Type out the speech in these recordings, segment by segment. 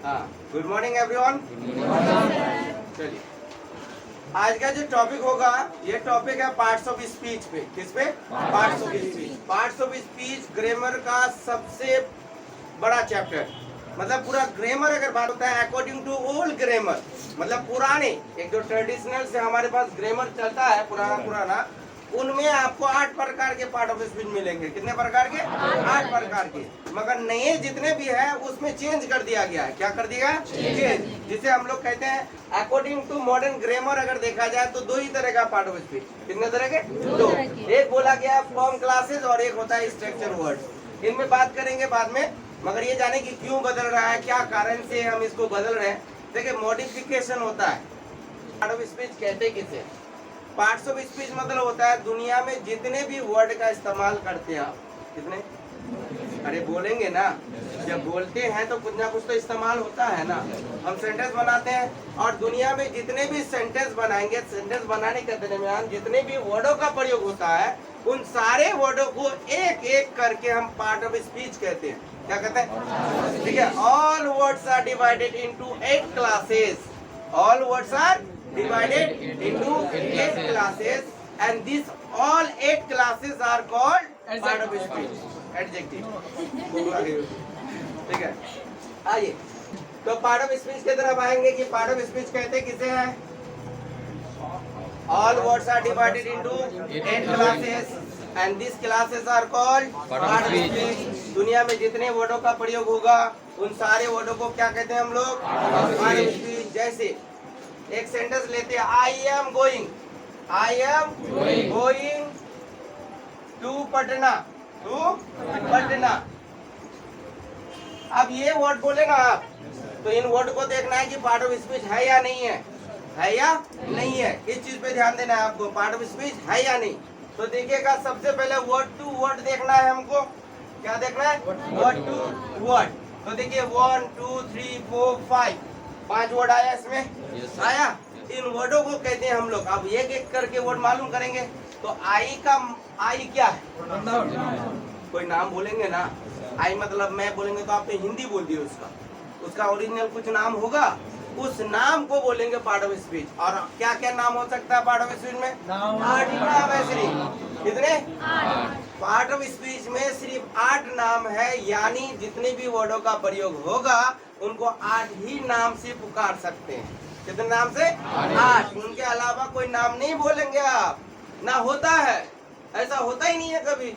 हाँ, good morning everyone. चलिए, आज का जो टॉपिक होगा, ये टॉपिक है पार्ट्स ऑफ स्पीच पे। किस पे? Parts of speech. Parts of speech grammar का सबसे बड़ा चैप्टर। मतलब पूरा ग्रामर अगर बात होता है अकॉर्डिंग टू ओल्ड ग्रामर, मतलब पुराने एक जो ट्रेडिशनल से हमारे पास ग्रामर चलता है पुराना, उनमें आपको 8 प्रकार के पार्ट ऑफ स्पीच मिलेंगे। कितने प्रकार के? 8 प्रकार के। मगर नए जितने भी है उसमें चेंज कर दिया गया है। क्या कर दिया? चेंज। जिसे हम लोग कहते हैं अकॉर्डिंग टू मॉडर्न ग्रामर अगर देखा जाए तो 2 ही तरह का पार्ट ऑफ स्पीच। कितने तरह के? 2। एक बोला गया फॉर्म क्लासेस और एक होता है स्ट्रक्चर वर्ड। इनमें बात करेंगे बाद में, मगर ये जाने की क्यों बदल रहा है, क्या कारण से हम इसको बदल रहे हैं। देखिए, मॉडिफिकेशन होता है। पार्ट ऑफ स्पीच कहते किसे? पार्ट्स ऑफ स्पीच मतलब होता है दुनिया में जितने भी वर्ड का इस्तेमाल करते हैं आप। कितने? अरे बोलेंगे ना, जब बोलते हैं तो कुछ ना कुछ तो इस्तेमाल होता है ना। हम सेंटेंस बनाते हैं और दुनिया में जितने भी सेंटेंस बनाएंगे, सेंटेंस बनाने के दरमियान जितने भी वर्डों का प्रयोग होता है, उन सारे वर्डों को एक एक करके हम पार्ट ऑफ स्पीच कहते हैं। क्या कहते हैं? ठीक है। All words are divided into 8 classes. All words are divided into 8 classes and these all 8 classes are called part of speech. Adjective. ठीक है, आइए तो पार्ट ऑफ स्पीच की तरफ आएंगे कि पार्ट ऑफ स्पीच कहते किसे हैं? All words are divided into 8 classes and these classes are called part of speech. दुनिया में जितने वर्डों का प्रयोग होगा उन सारे वर्डों को क्या कहते हैं हम लोग? Part of speech. जैसे एक सेंटेंस लेते हैं, I am going to Patna. अब ये वर्ड बोले ना आप, तो इन वर्ड को देखना है कि पार्ट ऑफ स्पीच है या नहीं है, या नहीं है। इस चीज पे ध्यान देना है आपको, पार्ट ऑफ स्पीच है या नहीं। तो देखिएगा, सबसे पहले वर्ड टू वर्ड देखना है हमको। क्या देखना है? Word to word. तो देखिए 1 2 3 4 5 वर्ड आया इसमें। आया। इन वर्डों को कहते हैं हम लोग। अब एक एक करके वर्ड मालूम करेंगे। तो आई क्या है? कोई नाम बोलेंगे ना, आई मतलब मैं बोलेंगे तो आपने हिंदी बोल दिया, उसका ओरिजिनल कुछ नाम होगा, उस नाम को बोलेंगे पार्ट ऑफ स्पीच। और क्या क्या नाम हो सकता है पार्ट ऑफ स्पीच में? 8 नाम है सिर्फ। कितने? 8। पार्ट ऑफ स्पीच में सिर्फ 8 नाम है, यानी जितने भी वर्डों का प्रयोग होगा उनको 8 ही नाम से पुकार सकते हैं। कितने नाम से? 8। उनके अलावा कोई नाम नहीं बोलेंगे आप। ना होता है, ऐसा होता ही नहीं है कभी।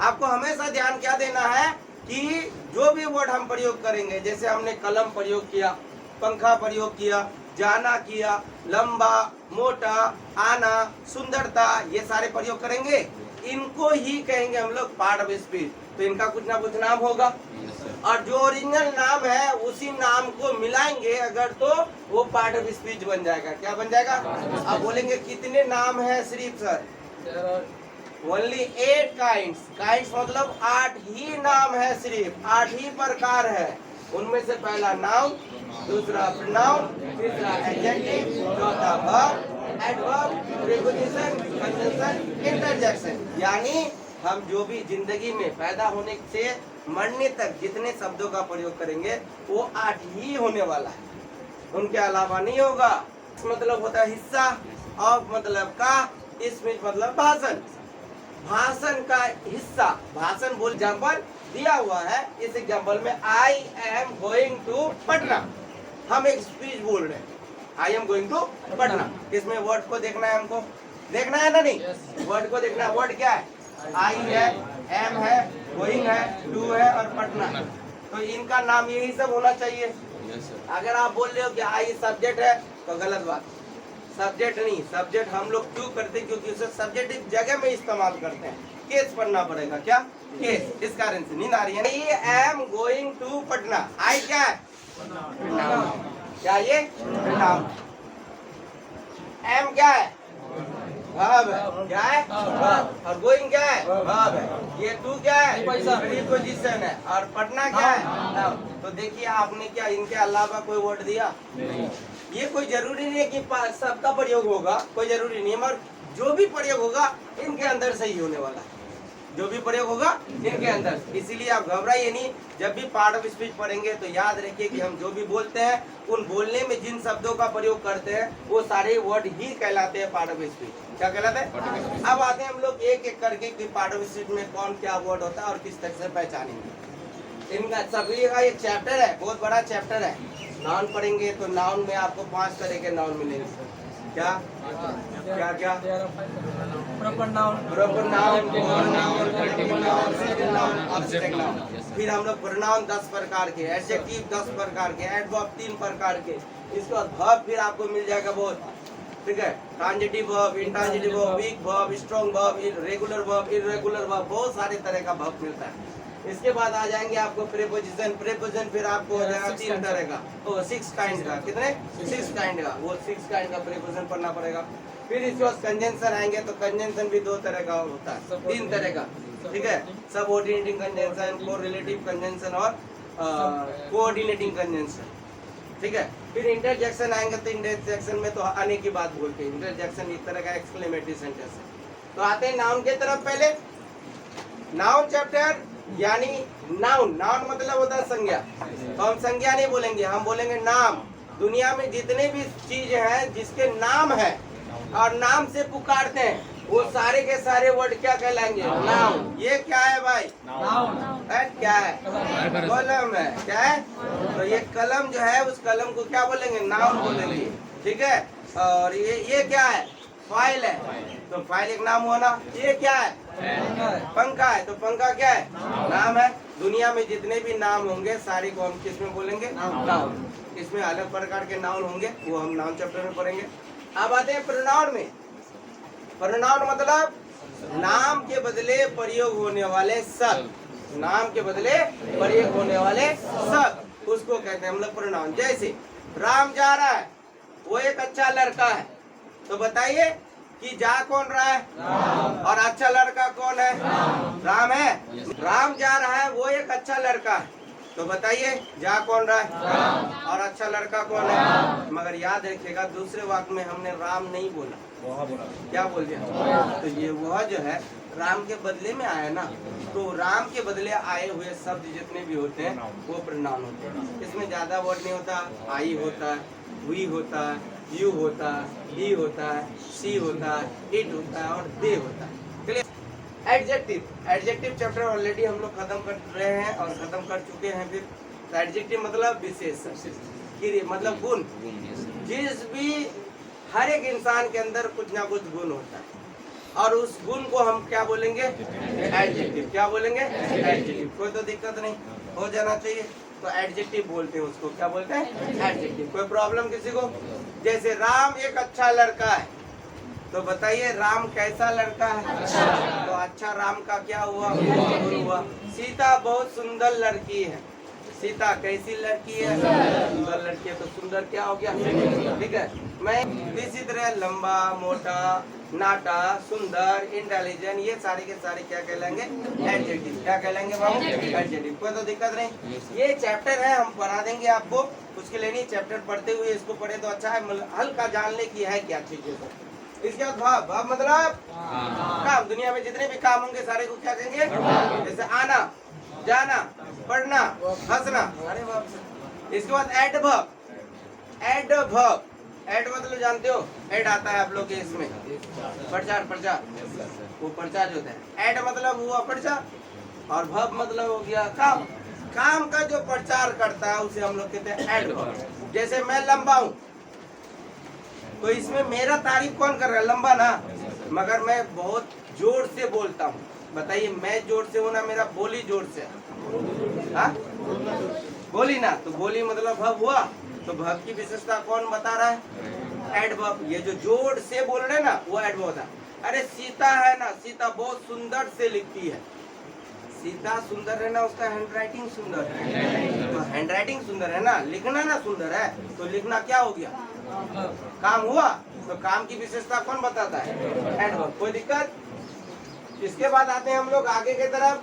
आपको हमेशा ध्यान क्या देना है कि जो भी वर्ड हम प्रयोग करेंगे, जैसे हमने कलम प्रयोग किया, पंखा प्रयोग किया, जाना किया, लंबा, मोटा, आना, सुंदरता, ये सारे प्रयोग करेंगे, इनको ही कहेंगे हम लोग पार्ट ऑफ स्पीच। तो इनका कुछ ना कुछ नाम होगा, और जो ओरिजिनल नाम है उसी नाम को मिलाएंगे अगर, तो वो पार्ट ऑफ स्पीच बन जाएगा। क्या बन जाएगा? अब बोलेंगे कितने नाम है सिर्फ सर? ओनली 8 काइंड्स मतलब 8 ही नाम है सिर्फ, 8 ही प्रकार है। उनमें से पहला नाउन, दूसरा प्रोनाउन, तीसरा एडजेक्टिव, चौथा verb, adverb, preposition, conjunction, interjection. यानी हम जो भी जिंदगी में पैदा होने से मरने तक जितने शब्दों का प्रयोग करेंगे वो 8 ही होने वाला है, उनके अलावा नहीं होगा। मतलब होता है हिस्सा, ऑफ मतलब का, इसमें मतलब भाषण। भाषण का हिस्सा, भाषण बोल एग्जाम्पल दिया हुआ है। इस एग्जाम्पल में I am going to Patna, हम एक स्पीच बोल रहे हैं, I am going to Patna. इसमें वर्ड को देखना है हमको, देखना है ना? नहीं, वर्ड को देखना है। वर्ड क्या है? आई है, एम है, गोइंग है, टू है और पटना। तो इनका नाम यही सब होना चाहिए। अगर आप बोल रहे हो कि आई सब्जेक्ट है तो गलत बात। सब्जेक्ट नहीं, सब्जेक्ट हम लोग क्यों करते हैं? क्योंकि उसे सब्जेक्टिव जगह में इस्तेमाल करते हैं। केस पढ़ना पड़ेगा। क्या केस? इस कारण से नींद आ रही है। I am going to Patna. I क्या है? क्या ये? नाम। एम क्या है? वर्ब है। क्या है? और गोइंग क्या है? वर्ब है। ये टू क्या है? प्रीपोजिशन है। और पटना क्या है? नाउन। तो देखिए आपने क्या इनके अलावा कोई वर्ड दिया? ये कोई जरूरी नहीं है कि सबका प्रयोग होगा, कोई जरूरी नहीं है, मगर जो भी प्रयोग होगा इनके अंदर से ही होने वाला है। जो भी प्रयोग होगा इनके अंदर। इसीलिए आप घबराइए नहीं, जब भी पार्ट ऑफ स्पीच पढ़ेंगे तो याद रखिए कि हम जो भी बोलते हैं उन बोलने में जिन शब्दों का प्रयोग करते हैं वो सारे वर्ड ही कहलाते हैं पार्ट ऑफ स्पीच। क्या कहलाते हैं? अब आते हैं हम लोग एक एक करके कि पार्ट ऑफ स्पीच में कौन क्या वर्ड होता है और किस तरह से पहचानेंगे। इनका सभी का एक चैप्टर है, बहुत बड़ा चैप्टर है। नाउन पढ़ेंगे तो नाउन में आपको 5 तरह के नाउन मिलेंगे। क्या क्या क्या? Proper noun, proper noun, common noun, countable noun, single noun, object noun. फिर हम लोग प्रोनाउन 10 प्रकार के, एडजेक्टिव 10 प्रकार के, एडवर्ब 3 प्रकार के। इसके बाद वर्ब फिर आपको मिल जाएगा बहुत, ठीक है। Transitive verb, intransitive verb, weak verb, strong verb, regular verb, irregular verb, बहुत सारे तरह का वर्ब मिलता है। इसके बाद आ जाएंगे आपको प्रीपोजिशन। प्रीपोजिशन फिर आपको हो जाएगा 3 तरह का, ओ 6 काइंड का। कितने? 6 काइंड का। वो 6 काइंड का प्रीपोजिशन पढ़ना पड़ेगा। फिर इसके बाद कंजंक्शन आएंगे तो कंजंक्शन भी 2 तरह का होता है, 3 तरह का, ठीक है। सबऑर्डिनेटिंग कंजंक्शन, कोरिलेटिव कंजंक्शन और कोऑर्डिनेटिंग कंजंक्शन, ठीक है। फिर इंटरजेक्शन आएंगे तो इंटरजेक्शन में तो आने की बात बोलते हैं। इंटरजेक्शन एक तरह का एक्सक्लेमेटरी सेंटेंस है। तो आते हैं नाउन के तरफ। पहले नाउन चैप्टर यानी नाउन, नाउन मतलब होता है संज्ञा। तो हम संज्ञा नहीं बोलेंगे, हम बोलेंगे नाम। दुनिया में जितने भी चीज हैं जिसके नाम है और नाम से पुकारते हैं वो सारे के सारे वर्ड क्या कहलाएंगे? नाउन। ये क्या है भाई? नाउन। क्या है? कलम है। क्या है? तो ये कलम जो है उस कलम को क्या बोलेंगे? नाउन बोलेंगे, ठीक है। और ये क्या है? फाइल है, तो फाइल एक नाम हुआ ना। ये क्या है? पंखा है, तो पंखा क्या है? नाम है। दुनिया में जितने भी नाम होंगे सारे को हम किस में बोलेंगे? नाउन। इसमें अलग प्रकार के नाउन होंगे, वो हम नाउन चैप्टर में पढ़ेंगे। अब आते हैं प्रोनाउन में। प्रोनाउन मतलब नाम के बदले प्रयोग होने वाले शब्द। नाम के बदले प्रयोग होने वाले शब्द, उसको कहते हैं हम लोग प्रोनाउन। जैसे राम जा रहा है, वो एक अच्छा लड़का है, तो बताइए कि जा कौन रहा है? और अच्छा लड़का कौन है? राम है। राम जा रहा है, वो एक अच्छा लड़का है, तो बताइए जा कौन रहा है? और अच्छा लड़का कौन है? मगर याद रखिएगा दूसरे वाक्य में हमने राम नहीं बोला, क्या बोल दिया? तो ये वह जो है राम के बदले में आया ना, तो राम के बदले आए हुए शब्द जितने भी होते हैं वो प्रोनाउन होते हैं। इसमें ज्यादा वर्ड नहीं होता। आई होता है, वी होता है, यू होता है, ही होता है, सी होता है, इट होता है और दे होता है। Clear? Adjective. Adjective chapter already हम लोग खत्म कर रहे हैं और खत्म कर चुके हैं। फिर एडजेक्टिव मतलब विशेषण, मतलब गुण। जिस भी हर एक इंसान के अंदर कुछ ना कुछ गुण होता है और उस गुण को हम क्या बोलेंगे? एडजेक्टिव। क्या बोलेंगे? एडजेक्टिव। कोई तो दिक्कत नहीं, हो जाना चाहिए। तो एडजेक्टिव बोलते हैं उसको। क्या बोलते हैं? एडजेक्टिव। कोई प्रॉब्लम किसी को? जैसे राम एक अच्छा लड़का है, तो बताइए राम कैसा लड़का है? अच्छा। तो अच्छा राम का क्या हुआ? गुण हुआ। सीता बहुत सुंदर लड़की है, सीता कैसी लड़की है? सुंदर लड़की है, तो सुंदर क्या हो गया? ठीक है। मैं इसी तरह लंबा, मोटा, नाटा, सुंदर, इंटेलिजेंट, ये सारे के सारे क्या कहलाएंगे? एडजेक्टिव। क्या कहलाएंगे बाबू? एडजेक्टिव। कोई तो दिक्कत नहीं। ये चैप्टर है, हम पढ़ा देंगे आपको, उसके लिए नहीं। चैप्टर पढ़ते हुए इसको पढ़े तो अच्छा है, हल्का जानने की है क्या चीजें। इसके बाद भाव। भाव मतलब काम। दुनिया में जितने भी काम होंगे सारे को क्या कहेंगे? जैसे आना, जाना, पढ़ना, हंसना। अरे बाप रे। इसके बाद एडवर्ब। एडवर्ब, एड मतलब जानते हो? एड आता है आप लोग के इसमें, प्रचार, प्रचार, वो प्रचार जो होता है। एड मतलब हुआ प्रचार और वर्ब मतलब हो गया काम। काम का जो प्रचार करता है उसे हम लोग कहते हैं एडवर्ब। जैसे मैं लंबा हूँ, तो इसमें मेरा तारीफ कौन कर रहा है? लंबा ना, मगर मैं बहुत जोर से बोलता हूँ। बताइए मैं जोर से हूँ ना, मेरा बोली जोर से? हाँ, बोली ना, तो बोली मतलब वर्ब हुआ। तो वर्ब की विशेषता कौन बता रहा है? एडवर्ब। ये जो जोर से बोल रहे हैं ना वो एडवर्ब होता है। अरे सीता है ना, सीता बहुत सुंदर से लिखती है। सीता सुंदर है ना, उसका हैंडराइटिंग सुंदर है। तो हैंडराइटिंग सुंदर है ना, लिखना ना सुंदर है, तो लिखना क्या हो गया? काम हुआ। तो काम की विशेषता कौन बताता है? एडवर्ब। कोई दिक्कत? इसके बाद आते हैं हम लोग आगे की तरफ।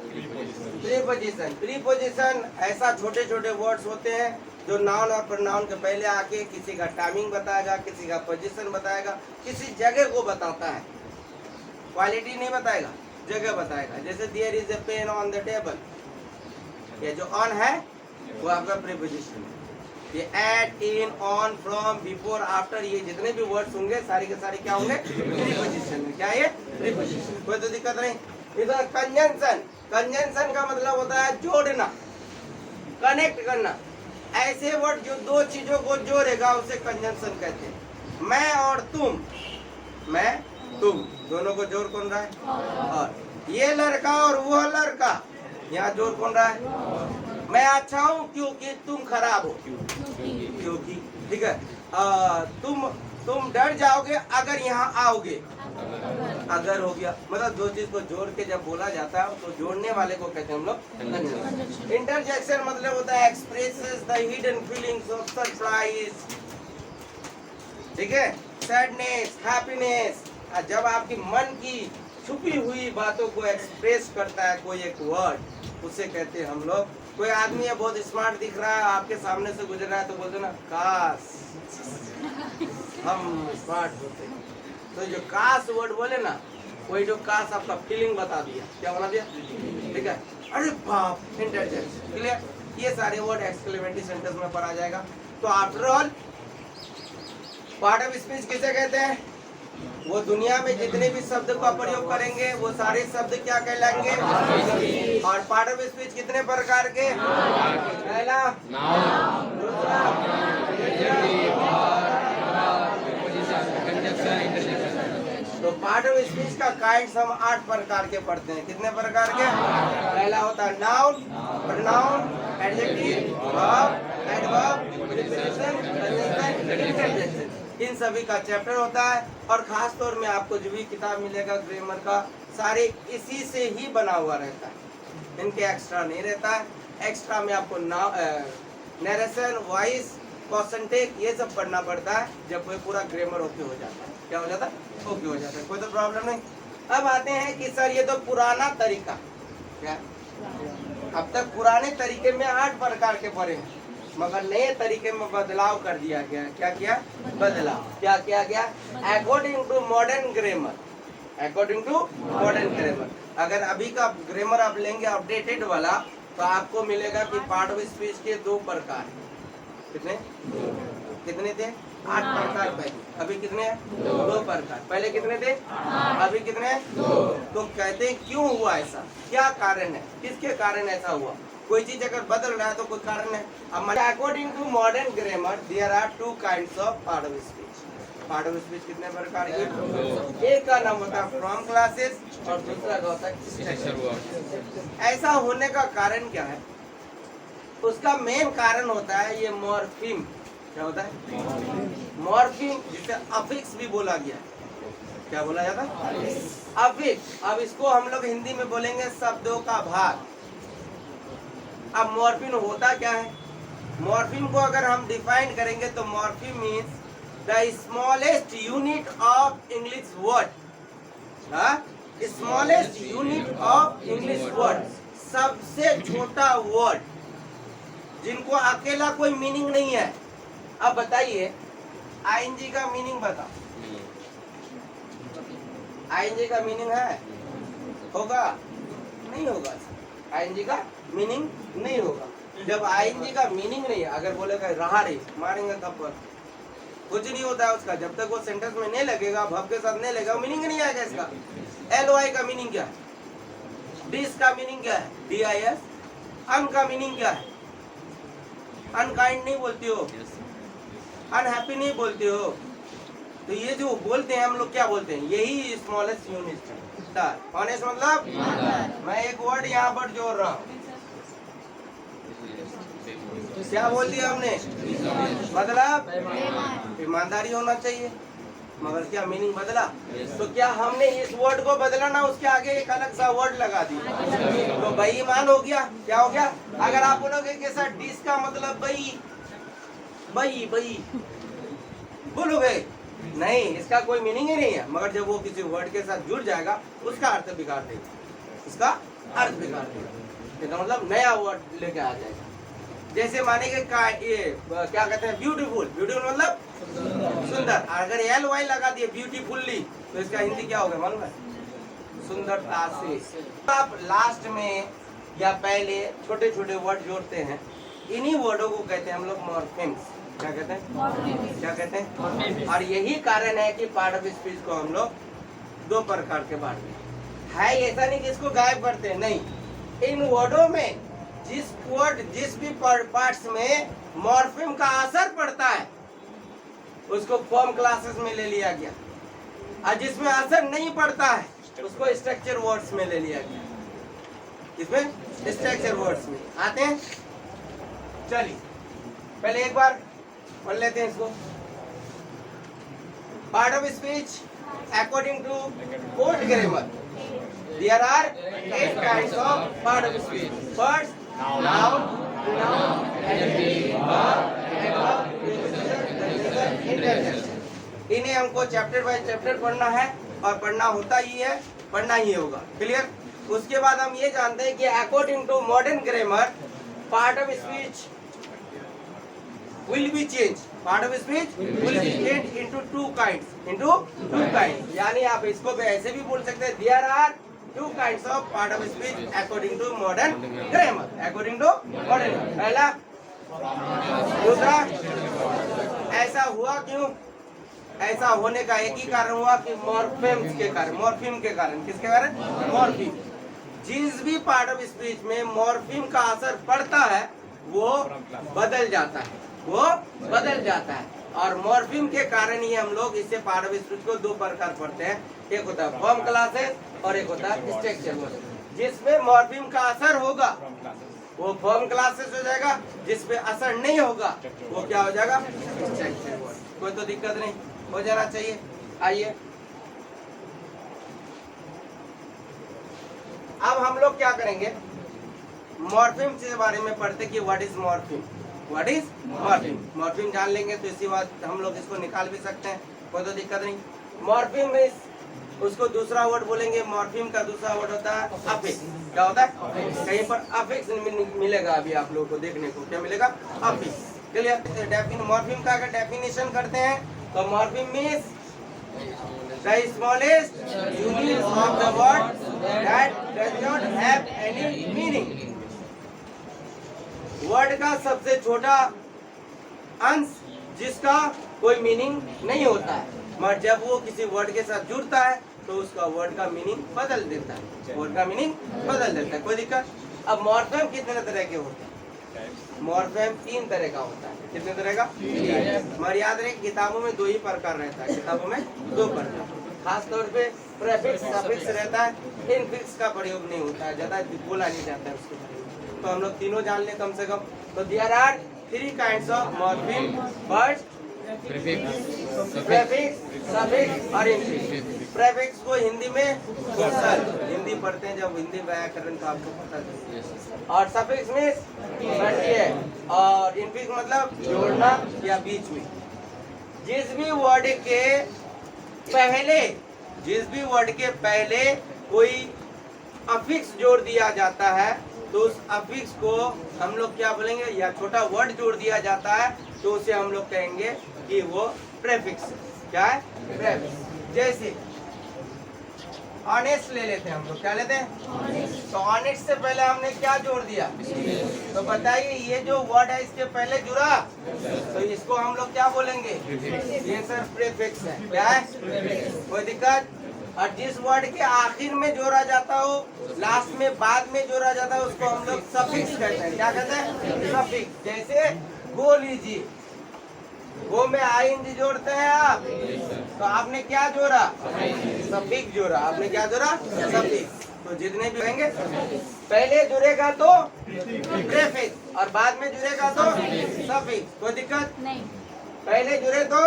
प्रीपोजिशन। प्रीपोजिशन ऐसा छोटे छोटे वर्ड्स होते हैं जो नाउन और प्रोनाउन के पहले आके किसी का टाइमिंग बताएगा, किसी का पोजीशन बताएगा, किसी जगह को बताता है, क्वालिटी नहीं बताएगा। जगह बताएगा। जैसे there is a pen on the table, ये जो ऑन है वो आपका प्रीपोजिशन है। ये at, in, on, from, before, after, ये जितने भी वर्ड्स होंगे सारे के सारे क्या होंगे? प्रीपोजिशन में। क्या है? प्रीपोजिशन। कोई तो दिक्कत नहीं। इधर कंजंक्शन, कंजंक्शन का मतलब होता है जोड़ना, कनेक्ट करना। ऐसे वर्ड जो दो चीजों को जोड़ेगा उसे कंजंक्शन कहते हैं। मैं और तुम, मैं तुम दोनों को जोड़ कौन रहा है? और ये लड़का और वो लड़का, यहाँ जोड़ कौन रहा है? मैं अच्छा हूँ क्योंकि तुम खराब हो, क्योंकि, ठीक है। तुम डर जाओगे अगर यहाँ आओगे, अगर हो गया। मतलब दो चीज को जोड़ के जब बोला जाता है तो जोड़ने वाले को कहते हैं हम लोग। इंटरजेक्शन मतलब होता है expresses the hidden feelings of surprise, ठीक है, सैडनेस, हैप्पीनेस। जब आपकी मन की छुपी हुई बातों को एक्सप्रेस करता है कोई एक वर्ड, उसे कहते हैं हम लोग। कोई आदमी है बहुत स्मार्ट दिख रहा है, आपके सामने से गुजर रहा है तो बोलते ना काश हम स्मार्ट होते। तो जो काश वर्ड बोले ना, वही जो काश आपका फीलिंग बता दिया। क्या बना दिया? ठीक है। अरे बाप, इंटरजेक्शन, क्लियर। ये सारे वर्ड एक्सक्लेमेटरी सेंटेंस में पढ़ा जाएगा। तो after all part of speech किसे कहते हैं? वो दुनिया में जितने भी शब्द का प्रयोग करेंगे वो सारे शब्द क्या कहलाएंगे? और पार्ट ऑफ स्पीच कितने प्रकार के? पहला, दूसरा, तो पार्ट ऑफ स्पीच का काइंड्स हम 8 प्रकार के पढ़ते हैं। कितने प्रकार के? पहला होता है noun, pronoun, adjective, verb, adverb, preposition, conjunction, interjection. इन सभी का चैप्टर होता है। और खास तौर में आपको जो भी किताब मिलेगा ग्रामर का, सारे इसी से ही बना हुआ रहता है, इनके एक्स्ट्रा नहीं रहता है। एक्स्ट्रा में आपको नरेशन, वॉइस, परसेंटेज, ये सब पढ़ना पड़ता है जब कोई पूरा ग्रामर ओके हो जाता है। क्या हो जाता है? ओके हो जाता है, कोई तो प्रॉब्लम नहीं। अब आते हैं कि सर ये तो पुराना तरीका, क्या अब तक पुराने तरीके में 8 प्रकार के पढ़े हैं, मगर नए तरीके में बदलाव कर दिया गया। क्या किया? बदलाव। क्या किया गया? According to modern grammar, according to modern grammar. अगर अभी का ग्रामर आप लेंगे अपडेटेड वाला, तो आपको मिलेगा कि पार्ट ऑफ स्पीच के 2 प्रकार। कितने? कितने थे? 8 प्रकार पहले, अभी कितने हैं? 2 प्रकार। पहले कितने थे? अभी कितने हैं? 2। तो कहते हैं क्यों हुआ ऐसा, क्या कारण है, किसके कारण ऐसा हुआ? कोई चीज अगर बदल रहा है तो कोई कारण है। अब according to modern grammar there are 2 kinds of part of speech. Part of speech कितने प्रकार के? एक का नाम होता है फ्रॉम क्लासेस और दूसरा का होता है। ऐसा होने का कारण क्या है? उसका मेन कारण होता है ये मॉर्फीम। क्या होता है? मॉर्फीम, जिसे अफिक्स भी बोला गया है। क्या बोला जाता है? अफिक्स। अब इसको हम लोग हिंदी में बोलेंगे शब्दों का भाग। अब मॉर्फीम होता क्या है? मॉर्फीम को अगर हम डिफाइन करेंगे तो morpheme means the smallest unit of English word. Smallest unit of English word, सबसे छोटा वर्ड जिनको अकेला कोई मीनिंग नहीं है। अब बताइए आईएनजी का मीनिंग बताओ। आईएनजी का मीनिंग है? होगा? नहीं होगा। आईएनजी का मीनिंग नहीं होगा। जब आईएनजी का मीनिंग नहीं है, अगर बोलेगा रहा रे, मारेंगे थप्पड़, कुछ नहीं होता है उसका। जब तक वो सेंटेंस में नहीं लगेगा, भव के साथ नहीं लगेगा, मीनिंग नहीं आएगा इसका। LOI का मीनिंग क्या है? डिस का मीनिंग क्या है? DIS। अन का मीनिंग क्या है? अनकाइंड नहीं बोलते हो, अनहैप्पी नहीं बोलते हो। तो ये जो बोलते हैं हम लोग, क्या बोलते हैं? यही स्मॉलेस्ट यूनिट है। ऑनेस्ट मतलब मैं एक वर्ड यहाँ पर जोड़ रहा हूँ, क्या बोल दिया हमने? मतलब ईमानदारी होना चाहिए, मगर क्या मीनिंग बदला? तो क्या हमने इस वर्ड को बदला ना, उसके आगे एक अलग सा वर्ड लगा दिया, तो बेईमान हो गया। क्या हो गया? अगर आप बोलोगे कि सर डिस का मतलब बई, बई बई बोलोगे, नहीं, इसका कोई मीनिंग ही नहीं है। मगर जब वो किसी वर्ड के साथ जुड़ जाएगा, उसका अर्थ बिगाड़ देगा, उसका अर्थ बिगाड़ देगा। इसका मतलब नया वर्ड लेके आ जाएगा। जैसे मानेंगे ये क्या कहते हैं? ब्यूटीफुल। ब्यूटीफुल मतलब सुंदर। अगर LOI लगा दिए ब्यूटीफुल्ली, तो इसका हिंदी क्या होगा मालूम है? सुंदरता से। आप लास्ट में या पहले छोटे छोटे वर्ड जोड़ते हैं, इन्हीं वर्डों को कहते हैं हम लोग मॉर्फेम्स। क्या कहते हैं? क्या कहते हैं? और यही कारण है कि पार्ट ऑफ स्पीच को हम लोग दो प्रकार के बांटते हैं। है ऐसा नहीं कि इसको गायब करते हैं, नहीं, इन वर्डों में जिस भी पार्ट्स में मॉर्फेम का असर पड़ता है उसको फॉर्म क्लासेस में ले लिया गया, और जिसमें असर नहीं पड़ता है उसको स्ट्रक्चर वर्ड्स में ले लिया गया। इसमें स्ट्रक्चर वर्ड्स में आते हैं। चलिए पहले एक बार पढ़ लेते हैं इसको। Part of speech according to court grammar, there are 8 kinds of part of speech. First, noun, pronoun, adjective, verb, adverb, preposition, interjection. इन्हें हमको चैप्टर बाय चैप्टर पढ़ना है, और पढ़ना होता ही है, पढ़ना ही होगा। क्लियर? उसके बाद हम ये जानते हैं कि according to modern grammar part of speech will be changed. Part of speech will be changed into two kinds. यानी आप इसको भी ऐसे भी बोल सकते हैं, there are 2 kinds of part of speech according to modern grammar. According to modern, पहला, दूसरा। ऐसा हुआ क्यों? ऐसा होने का एक ही कारण हुआ कि मॉर्फेम्स के कारण, मॉर्फीम के कारण। किसके कारण? मॉर्फीम। जिस भी पार्ट ऑफ स्पीच में मॉर्फीम का असर पड़ता है वो बदल जाता है, वो बदल जाता है। और मॉर्फीम के कारण ही हम लोग इससे पार्ट ऑफ स्पीच को दो प्रकार पढ़ते हैं, एक होता है फॉर्म क्लासेस और एक होता है स्ट्रक्चर वर्ड। जिसमें मॉर्फीम का असर होगा वो फॉर्म क्लासेस हो जाएगा, जिसपे असर नहीं होगा वो क्या हो जाएगा? Structure word. कोई तो दिक्कत नहीं, हो जाना चाहिए। आइए अब हम लोग क्या करेंगे, मॉर्फीम के बारे में पढ़ते कि what is morpheme. What is morpheme? Morpheme जान लेंगे तो इसी बात हम लोग इसको निकाल भी सकते हैं, कोई तो दिक्कत नहीं। मॉर्फीम इज, उसको दूसरा वर्ड बोलेंगे, मॉर्फीम का दूसरा वर्ड होता है अफिक्स। क्या होता है? कहीं पर अफिक्स मिलेगा, अभी आप लोगों को देखने को क्या मिलेगा? अफिक्स। क्लियर? मॉर्फीम का अगर डेफिनेशन करते हैं तो morpheme means the smallest unit of the word that does not have any meaning. Word का सबसे छोटा अंश जिसका कोई मीनिंग नहीं होता है, मगर जब वो किसी वर्ड के साथ जुड़ता है तो उसका वर्ड का मीनिंग बदल देता है, वर्ड का मीनिंग बदल देता है। कोई दिक्कत? अब मॉर्फेम कितने तरह के होते हैं? मॉर्फेम 3 तरह का होता है। कितने तरह का? मगर याद रहे किताबों में 2 ही प्रकार रहता है, किताबों में 2 प्रकार। खास तौर पे प्रेफिक्स सफिक्स रहता है, इनफिक्स का प्रयोग नहीं होता है, ज्यादा बोला नहीं जाता है उसके बारे में। तो हम लोग तीनों जान लें कम से कम। तो there are 3 kinds of morpheme, first prefix, suffix और इनफिक्स। प्रेफिक्स को हिंदी में सर हिंदी पढ़ते हैं जब हिंदी व्याकरण का आपको पता है, और सफिक्स में है, और इनफिक्स मतलब जोड़ना या बीच में। जिस भी वर्ड के पहले कोई अफिक्स जोड़ दिया जाता है तो उस अफिक्स को हम लोग क्या बोलेंगे, या छोटा वर्ड जोड़ दिया जाता है तो उसे हम लोग कहेंगे कि वो प्रेफिक्स। क्या है? प्रेफिक्स। जैसे ऑनेस्ट ले लेते हैं हम लोग, क्या लेते हैं? तो ऑनेस्ट से पहले हमने क्या जोड़ दिया? तो बताइए ये जो वर्ड है इसके पहले जुड़ा तो इसको हम लोग क्या बोलेंगे? ये सर प्रीफिक्स है। क्या है? कोई दिक्कत? और जिस वर्ड के आखिर में जोड़ा जाता हो, लास्ट में बाद में जोड़ा जाता है, उसको हम लोग सफिक्स कहते हैं। क्या कहते हैं? सफिक्स। जैसे गो लीजिए, गो में आईएनजी जोड़ते हैं आप, तो आपने क्या जोड़ा? सफिक्स जोड़ा। आपने क्या जोड़ा? सफिक्स। तो जितने भी रहेंगे पहले जुड़ेगा तो प्रीफिक्स और बाद में जुड़ेगा तो सफिक्स। कोई दिक्कत नहीं? पहले जुड़े तो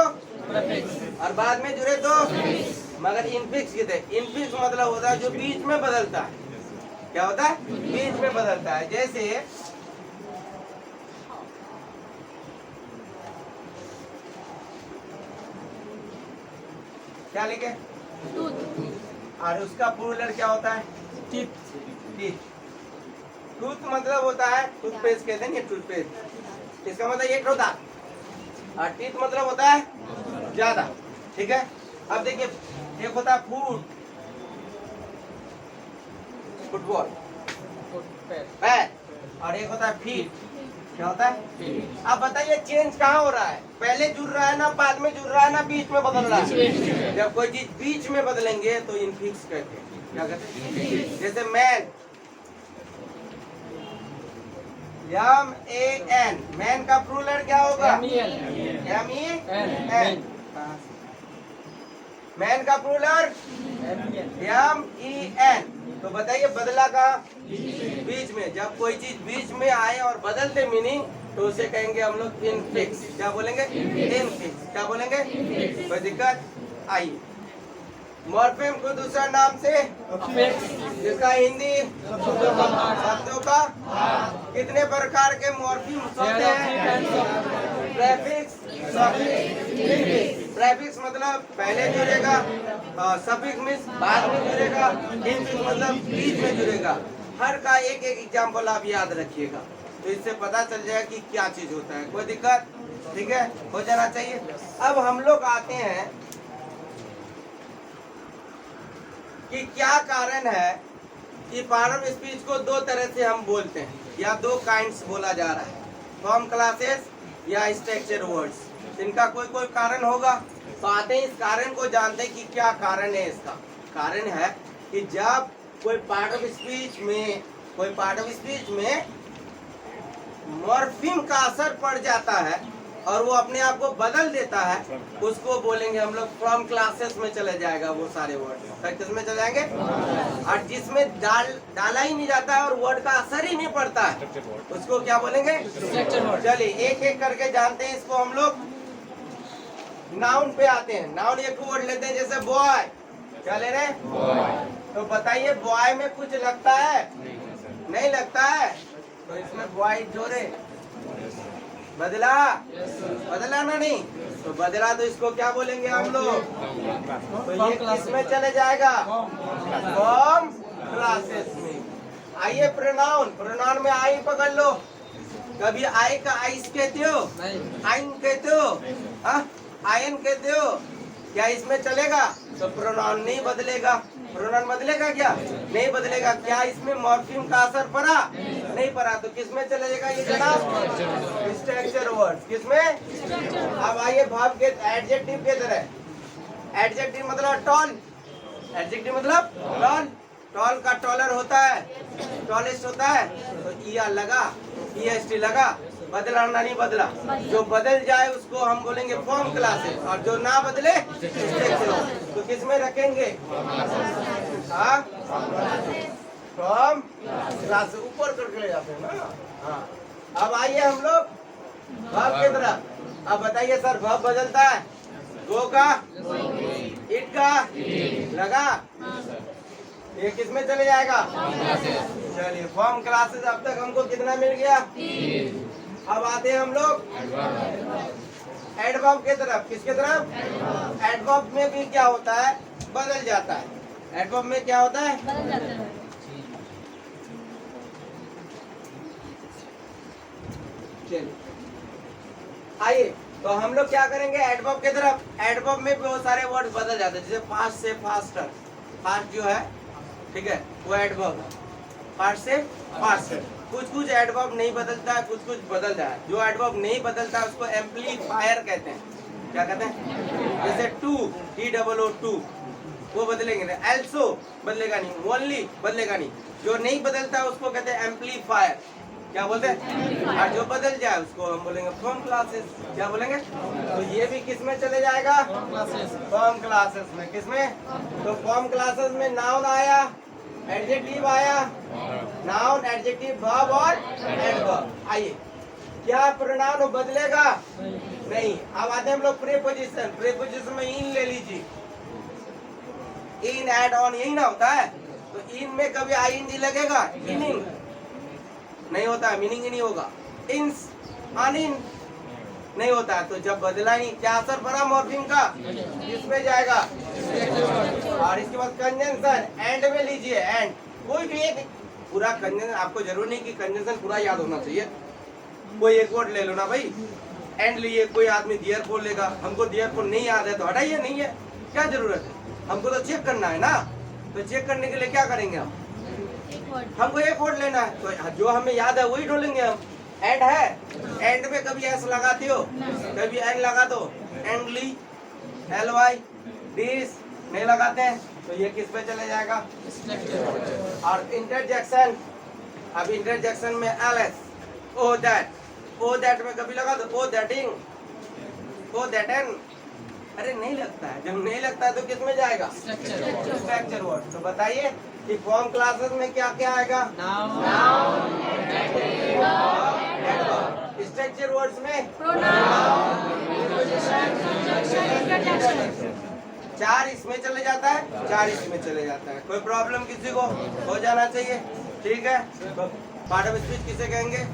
प्रीफिक्स और बाद में जुड़े तो, मगर इनफिक्स कितने? इनफिक्स मतलब होता है जो बीच में बदलता है। क्या होता है? बीच में बदलता है। जैसे क्या लिखे? और उसका प्लूरल क्या होता है? टीथ। टूथ मतलब होता है टूथपेस्ट, कहते हैं टूथपेस्ट, इसका मतलब एक होता है, और टीथ मतलब होता है ज्यादा। ठीक है? अब देखिए एक होता है फूड, फुटबॉल, पैर, पैर, और एक होता है फीट। क्या होता है? अब बताइए चेंज कहाँ हो रहा है? पहले जुड़ रहा है ना, बाद में जुड़ रहा है ना, बीच में बदल रहा है? जब कोई चीज बीच में बदलेंगे तो इनफिक्स कहते हैं। क्या कहते हैं? जैसे मैन, M-A-N, मैन का प्लूरल क्या होगा? M-E-N। मैन का प्लूरल M-E-N। तो बताइए बदला का बीच में। जब कोई चीज बीच में आए और बदल दे मीनिंग, तो उसे कहेंगे हम लोग इनफिक्स। क्या बोलेंगे? इनफिक्स। क्या बोलेंगे? कोई दिक्कत? आइए, मॉर्फेम को दूसरा नाम से, जिसका हिंदी शब्दों का कितने प्रकार के मॉर्फेम्स होते हैं? Prefix, suffix. प्रेफिक्स मतलब पहले जुड़ेगा, सफिक्स मीन्स बाद में जुड़ेगा, इनफिक्स मतलब बीच में जुड़ेगा। हर का एक एक एग्जाम्पल आप याद रखिएगा, तो इससे पता चल जाएगा कि क्या चीज होता है। कोई दिक्कत? ठीक है, हो जाना चाहिए। अब हम लोग आते हैं कि क्या कारण है कि पार्ट ऑफ स्पीच को दो तरह से हम बोलते हैं, या दो काइंड्स बोला जा रहा है, फॉर्म क्लासेस या स्ट्रक्चर वर्ड्स। इनका कोई कोई कारण होगा, तो आते हैं इस कारण को जानते हैं कि क्या कारण है। इसका कारण है कि जब कोई पार्ट ऑफ स्पीच में मॉर्फीम का असर पड़ जाता है और वो अपने आप को बदल देता है, उसको बोलेंगे हम लोग फ्रॉम क्लासेस में चले जाएगा वो सारे वर्ड। किस में चले जाएंगे? और जिसमें डाला ही नहीं जाता है और वर्ड का असर ही नहीं पड़ता है, उसको क्या बोलेंगे? चलिए एक एक करके जानते हैं इसको हम लोग। नाउन पे आते हैं। नाउन एक वर्ड लेते हैं, जैसे बॉय। क्या ले रहे हैं? तो बताइए बॉय में कुछ लगता है? नहीं लगता है, तो इसमें बॉय जोड़े। बदला, बदला ना नहीं, तो बदला, तो इसको क्या बोलेंगे हम लोग? तो ये किसमें चले जाएगा? फॉर्म क्लासेस में। आइए प्रोनाउन। प्रोनाउन में आई पकड़ लो। कभी आई का आइस कहते हो? आइन कहते हो? आयन कहते हो? क्या इसमें चलेगा? तो प्रोनाउन नहीं बदलेगा। प्रोनाउन बदलेगा क्या? नहीं बदलेगा। क्या इसमें मॉर्फीम का असर पड़ा? नहीं पड़ा, तो किसमें चले जाएगा ये जनाब? Structure words. किसमें? अब आइए भाव के एडजेक्टिव के तरह। एडजेक्टिव मतलब टॉल। एडजेक्टिव मतलब टॉल। टॉल का टॉलर होता है, टॉलेस्ट होता है, तो ईआर लगा, ईएसटी लगा। बदला ना नहीं बदला, जो बदल जाए उसको हम बोलेंगे फॉर्म क्लासेस, और जो ना बदले तो किस में रखेंगे? Form classes. ऊपर करके ले जाते हैं ना। हाँ, अब आइए हम लोग वर्ब की तरफ। अब बताइए सर, वर्ब बदलता है? गो का, इट का, लगा, ये किस में चले जाएगा? चलिए फॉर्म क्लासेस। अब तक हमको कितना मिल गया? अब आते हैं हम लोग एडवर्ब के तरफ। किसके तरफ? एडवर्ब में भी क्या होता है? बदल जाता है। एडवर्ब में क्या होता है? बदल जाता है। चलिए आइए, तो हम लोग क्या करेंगे एडवर्ब के तरफ। एडवर्ब में बहुत सारे वर्ड बदल जाते हैं, जैसे फास्ट से फास्टर। फास्ट जो है, ठीक है, वो एडवर्ब है। फास्ट से फास्टर। कुछ कुछ एडवर्ब नहीं बदलता है, कुछ कुछ बदलता है। जो एडवर्ब नहीं बदलता है उसको एम्पलीफायर कहते हैं। क्या कहते हैं? जैसे टू, TOO, वो बदलेंगे नहीं। एल्सो बदलेगा नहीं, ओनली बदलेगा नहीं। जो नहीं बदलता है उसको कहते हैं एम्पलीफायर। क्या बोलते हैं? और जो बदल जाए उसको हम बोलेंगे फॉर्म क्लासेस। क्या बोलेंगे? तो ये भी किस में चले जाएगा? फॉर्म क्लासेस में। किस में? तो फॉर्म क्लासेस में नाउन आया, एडजेक्टिव आया, नाउन, एडजेक्टिव, वर्ब और एडवर्ब। आइए, क्या प्रोनाउन बदलेगा? नहीं। अब आते हैं हम लोग प्रीपोजिशन। प्रीपोजिशन में इन ले लीजिए। इन, एड, ऑन, यही ना होता है। तो इन में कभी आईएनजी लगेगा? इनिंग नहीं होता है, मीनिंग ही नहीं होगा। इंस, अनिन नहीं होता है। तो जब बदला नहीं, क्या असर पड़ा मॉर्फीम का? किसमें जाएगा? और इसके बाद कंजंक्शन। एंड में लीजिए। एंड, कोई भी एक पूरा कंजंक्शन, आपको जरूर नहीं कि कंजंक्शन पूरा याद होना चाहिए। कोई एक वर्ड ले लो ना भाई, एंड लिए। कोई आदमी देयरफॉर लेगा, हमको देयरफॉर नहीं याद है तो हटाइए, नहीं है, क्या जरूरत है? हमको तो चेक करना है ना। तो चेक करने के लिए क्या करेंगे हम? एक वर्ड हमको एक वर्ड लेना है, तो जो हमें याद है वही ढूंढेंगे हम। एंड है, एंड में कभी एस लगाती हो, कभी एन लगा दो, एंडली, LY, दिस नहीं लगाते हैं, तो ये किस पे चले जाएगा? और इंटरजेक्शन, अब इंटरजेक्शन में LS, ओ दैट में कभी लगा दो, ओ दैटिंग, ओ दैटन, अरे नहीं लगता है, जब नहीं लगता है तो किस में जाएगा? Structure word. तो बताइए कि फॉर्म क्लासेस में क्या क्या आएगा? स्ट्रक्चर वर्ड्स में चार इसमें चले जाता है, चार इसमें चले जाता है। कोई प्रॉब्लम किसी को हो जाना चाहिए, ठीक है। पार्ट ऑफ स्पीच किसे कहेंगे?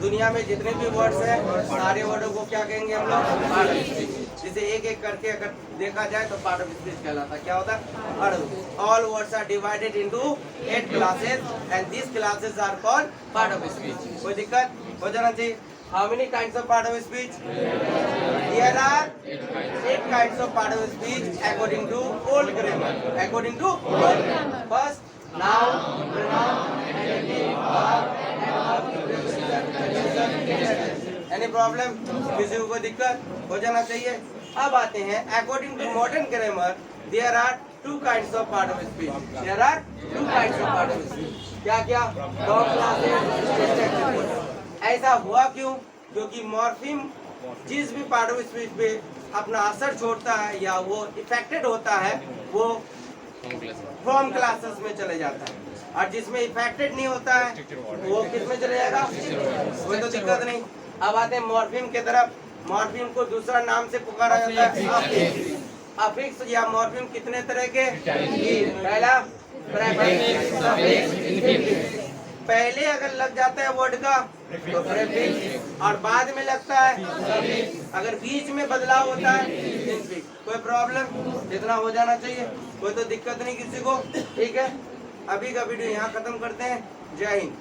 दुनिया में जितने भी वर्ड्स हैं सारे वर्डों को क्या कहेंगे हम लोग? Part of speech. जिसे एक एक करके अगर देखा जाए तो पार्ट ऑफ स्पीच कहलाता है। क्या होता है? All words are divided into 8 classes and this classes are called part of speech. कोई दिक्कत हो जाना चाहिए। How many kinds of part of speech? There are 8 kinds of part of speech according to old grammar. According to old grammar. First, noun, pronoun, adjective, verb, adverb. Any problem? किसी को कोई दिक्कत हो जाना चाहिए। अब आते हैं according to modern grammar, there are 2 kinds of part of speech. There are 2 kinds of part of speech. क्या क्या? Noun classes, structure. ऐसा हुआ क्यों? क्योंकि मॉर्फिम जिस भी पार्ट ऑफ स्पीच पे अपना असर छोड़ता है या वो इफेक्टेड होता है वो फॉर्म क्लासेस में चले जाता है, और जिसमें इफेक्टेड नहीं होता है वो किस में चले जाएगा? कोई तो दिक्कत नहीं। अब आते हैं मॉर्फिम की तरफ। मॉर्फिम को दूसरा नाम से पुकारा जाता है अफिक्स। अफिक्स या मॉर्फिम कितने तरह के? पहला प्रेफिक्स, सफिक्स, इन्फिक्स। पहले अगर लग जाता है वर्ड का तो प्रेफिक्स, और बाद में लगता है सफिक्स। अगर बीच में बदलाव होता है इन्फिक्स। कोई प्रॉब्लम? इतना हो जाना चाहिए, कोई तो दिक्कत नहीं किसी को, ठीक है। अभी का वीडियो यहाँ खत्म करते हैं। जय हिंद।